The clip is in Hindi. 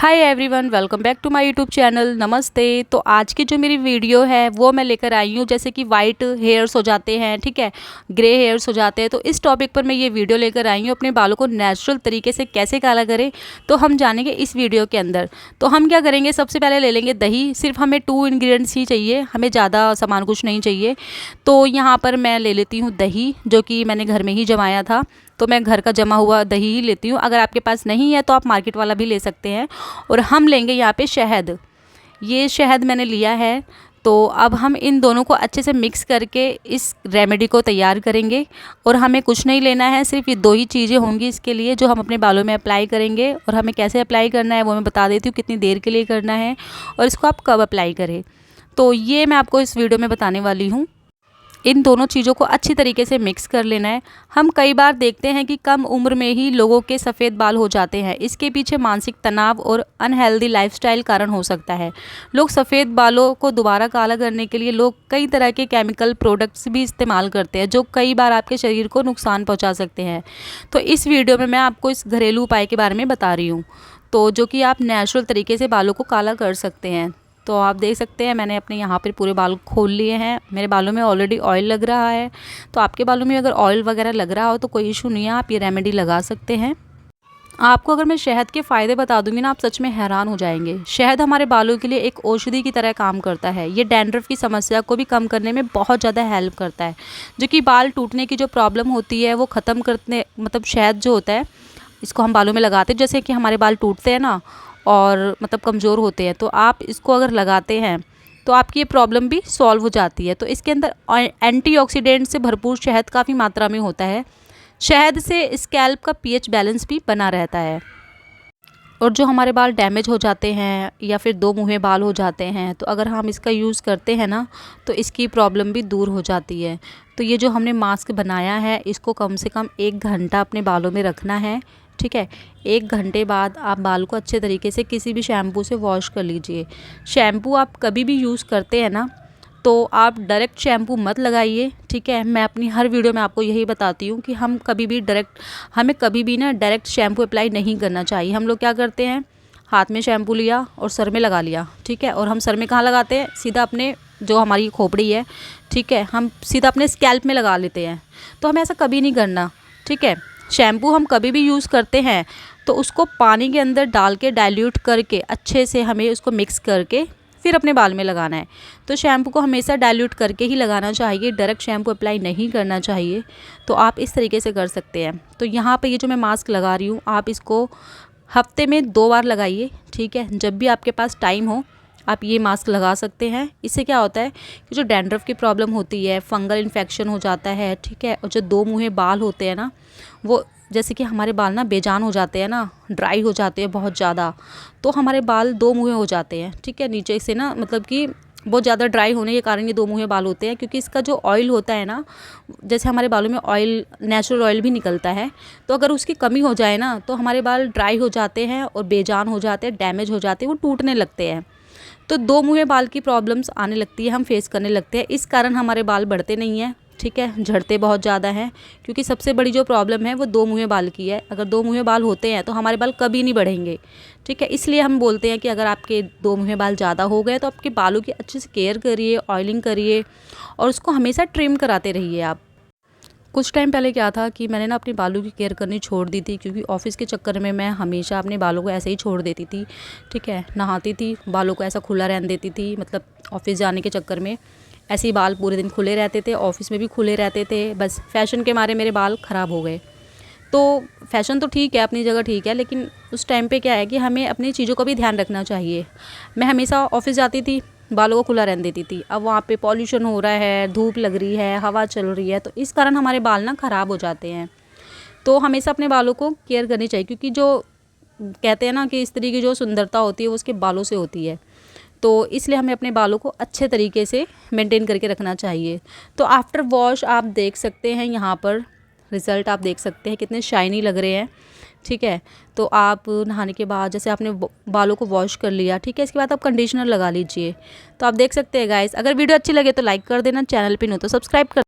Hi everyone, welcome back to my YouTube channel. नमस्ते। तो आज की जो मेरी वीडियो है वो मैं लेकर आई हूँ, जैसे कि वाइट हेयर्स हो जाते हैं, ठीक है, ग्रे हेयर्स हो जाते हैं। तो इस टॉपिक पर मैं ये वीडियो लेकर आई हूँ, अपने बालों को नेचुरल तरीके से कैसे काला करें, तो हम जानेंगे इस वीडियो के अंदर। तो हम क्या करेंगे, सबसे पहले ले लेंगे दही। सिर्फ हमें 2 इंग्रेडिएंट्स ही चाहिए, हमें ज़्यादा सामान कुछ नहीं चाहिए। तो यहाँ पर मैं ले लेती हूँ दही, जो कि मैंने घर में ही जमाया था। तो मैं घर का जमा हुआ दही ही लेती हूँ। अगर आपके पास नहीं है तो आप मार्केट वाला भी ले सकते हैं। और हम लेंगे यहाँ पे शहद। ये शहद मैंने लिया है। तो अब हम इन दोनों को अच्छे से मिक्स करके इस रेमेडी को तैयार करेंगे। और हमें कुछ नहीं लेना है, सिर्फ ये 2 ही चीज़ें होंगी इसके लिए, जो हम अपने बालों में अप्लाई करेंगे। और हमें कैसे अप्लाई करना है वो मैं बता देती हूँ, कितनी देर के लिए करना है और इसको आप कब अप्लाई करें। तो ये मैं आपको इस वीडियो में बताने वाली हूँ। इन दोनों चीज़ों को अच्छी तरीके से मिक्स कर लेना है। हम कई बार देखते हैं कि कम उम्र में ही लोगों के सफ़ेद बाल हो जाते हैं। इसके पीछे मानसिक तनाव और अनहेल्दी लाइफस्टाइल कारण हो सकता है। लोग सफ़ेद बालों को दोबारा काला करने के लिए लोग कई तरह के केमिकल प्रोडक्ट्स भी इस्तेमाल करते हैं, जो कई बार आपके शरीर को नुकसान पहुँचा सकते हैं। तो इस वीडियो में मैं आपको इस घरेलू उपाय के बारे में बता रही हूँ, तो जो कि आप नेचुरल तरीके से बालों को काला कर सकते हैं। तो आप देख सकते हैं, मैंने अपने यहाँ पर पूरे बाल खोल लिए हैं। मेरे बालों में ऑलरेडी ऑयल लग रहा है। तो आपके बालों में अगर ऑयल वगैरह लग रहा हो तो कोई इशू नहीं है, आप ये रेमेडी लगा सकते हैं। आपको अगर मैं शहद के फ़ायदे बता दूंगी ना, आप सच में हैरान हो जाएंगे। शहद हमारे बालों के लिए एक औषधि की तरह काम करता है। ये डैंड्रफ की समस्या को भी कम करने में बहुत ज़्यादा हेल्प करता है, जो कि बाल टूटने की जो प्रॉब्लम होती है वो ख़त्म करने, मतलब शहद जो होता है इसको हम बालों में लगाते हैं। जैसे कि हमारे बाल टूटते हैं ना और मतलब कमज़ोर होते हैं, तो आप इसको अगर लगाते हैं तो आपकी ये प्रॉब्लम भी सॉल्व हो जाती है। तो इसके अंदर एंटीऑक्सीडेंट से भरपूर शहद काफ़ी मात्रा में होता है। शहद से स्कैल्प का पीएच बैलेंस भी बना रहता है। और जो हमारे बाल डैमेज हो जाते हैं या फिर 2 मुँहे बाल हो जाते हैं, तो अगर हम इसका यूज़ करते हैं ना तो इसकी प्रॉब्लम भी दूर हो जाती है। तो ये जो हमने मास्क बनाया है, इसको कम से कम 1 घंटा अपने बालों में रखना है, ठीक है। 1 घंटे बाद आप बाल को अच्छे तरीके से किसी भी शैम्पू से वॉश कर लीजिए। शैम्पू आप कभी भी यूज़ करते हैं ना, तो आप डायरेक्ट शैम्पू मत लगाइए, ठीक है। मैं अपनी हर वीडियो में आपको यही बताती हूँ कि हमें कभी भी ना डायरेक्ट शैम्पू अप्लाई नहीं करना चाहिए। हम लोग क्या करते हैं, हाथ में शैम्पू लिया और सर में लगा लिया, ठीक है। और हम सर में कहाँ लगाते हैं, सीधा अपने जो हमारी खोपड़ी है, ठीक है, हम सीधा अपने स्कैल्प में लगा लेते हैं। तो हमें ऐसा कभी नहीं करना, ठीक है। शैम्पू हम कभी भी यूज़ करते हैं तो उसको पानी के अंदर डाल के डाइल्यूट करके अच्छे से हमें उसको मिक्स करके फिर अपने बाल में लगाना है। तो शैम्पू को हमेशा डाइल्यूट करके ही लगाना चाहिए, डायरेक्ट शैम्पू अप्लाई नहीं करना चाहिए। तो आप इस तरीके से कर सकते हैं। तो यहाँ पे ये जो मैं मास्क लगा रही हूँ, आप इसको हफ्ते में 2 बार लगाइए, ठीक है। जब भी आपके पास टाइम हो आप ये मास्क लगा सकते हैं। इससे क्या होता है कि जो डैंड्रफ की प्रॉब्लम होती है, फंगल इन्फेक्शन हो जाता है, ठीक है। और जो 2 मुँहे बाल होते हैं ना, वो जैसे कि हमारे बाल ना बेजान हो जाते हैं ना, ड्राई हो जाते हैं बहुत ज़्यादा, तो हमारे बाल 2 मुँहे हो जाते हैं, ठीक है। नीचे से ना मतलब कि बहुत ज़्यादा ड्राई होने के कारण ये 2 मुँहे बाल होते हैं, क्योंकि इसका जो ऑयल होता है ना, जैसे हमारे बालों में ऑयल, नेचुरल ऑयल भी निकलता है, तो अगर उसकी कमी हो जाए ना तो हमारे बाल ड्राई हो जाते हैं और बेजान हो जाते हैं, डैमेज हो जाते हैं, वो टूटने लगते हैं। तो 2 मुँहे बाल की प्रॉब्लम्स आने लगती है, हम फेस करने लगते हैं। इस कारण हमारे बाल बढ़ते नहीं हैं, ठीक है, झड़ते बहुत ज़्यादा हैं। क्योंकि सबसे बड़ी जो प्रॉब्लम है वो 2 मुँहे बाल की है। अगर 2 मुँहे बाल होते हैं तो हमारे बाल कभी नहीं बढ़ेंगे, ठीक है। इसलिए हम बोलते हैं कि अगर आपके 2 मुँहे बाल ज़्यादा हो गए तो आपके बालों की अच्छे से केयर करिए, ऑयलिंग करिए और उसको हमेशा ट्रिम कराते रहिए आप। कुछ टाइम पहले क्या था कि मैंने ना अपने बालों की केयर करनी छोड़ दी थी, क्योंकि ऑफ़िस के चक्कर में मैं हमेशा अपने बालों को ऐसे ही छोड़ देती थी, ठीक है। नहाती थी, बालों को ऐसा खुला रहने देती थी, मतलब ऑफ़िस जाने के चक्कर में ऐसे ही बाल पूरे दिन खुले रहते थे, ऑफ़िस में भी खुले रहते थे। बस फ़ैशन के मारे मेरे बाल ख़राब हो गए। तो फ़ैशन तो ठीक है, अपनी जगह ठीक है, लेकिन उस टाइम पे क्या है कि हमें अपनी चीज़ों का भी ध्यान रखना चाहिए। मैं हमेशा ऑफ़िस जाती थी, बालों को खुला रहने देती थी। अब वहाँ पे पॉल्यूशन हो रहा है, धूप लग रही है, हवा चल रही है, तो इस कारण हमारे बाल ना ख़राब हो जाते हैं। तो हमेशा अपने बालों को केयर करनी चाहिए, क्योंकि जो कहते हैं ना कि स्त्री की जो सुंदरता होती है वो उसके बालों से होती है। तो इसलिए हमें अपने बालों को अच्छे तरीके से मेंटेन करके रखना चाहिए। तो आफ्टर वॉश आप देख सकते हैं, यहाँ पर रिज़ल्ट आप देख सकते हैं कितने शाइनी लग रहे हैं, ठीक है। तो आप नहाने के बाद जैसे आपने बालों को वॉश कर लिया, ठीक है, इसके बाद आप कंडीशनर लगा लीजिए। तो आप देख सकते हैं गाइस। अगर वीडियो अच्छी लगे तो लाइक कर देना, चैनल पे नो तो सब्सक्राइब कर